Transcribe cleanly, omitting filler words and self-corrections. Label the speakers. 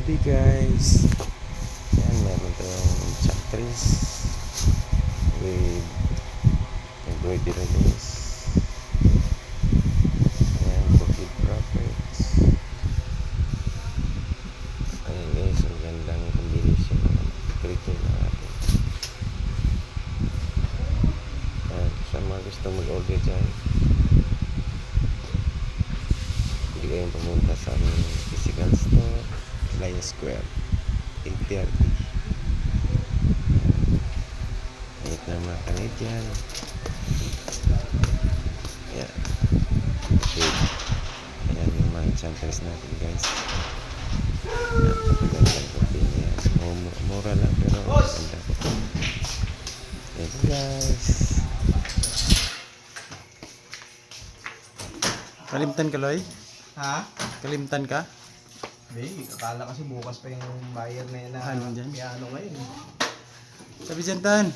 Speaker 1: Audi guys. Yan, meron tayong chapters with embroidery lace. Yan, bukid profits. Ayan guys, ang gandang combination ng cricket na natin. Yan, sa mga gusto mag-order dyan, hindi kayong pumunta sa aming physical store, Lion Square 830. Ayit na mga Canadian. Ayan. Okay. Ayan yung mga enchanters natin guys. Ayan, kapagandang kopi niya. Mura lang pero maganda. Ayan guys. Kalimtan ka, Loy?
Speaker 2: Ha?
Speaker 1: Kalimtan ka?
Speaker 2: Hindi, akala kasi bukas pa yung buyer na yun na
Speaker 1: Ano dyan?
Speaker 2: piano ngayon.
Speaker 1: Sabi dyan, Tan.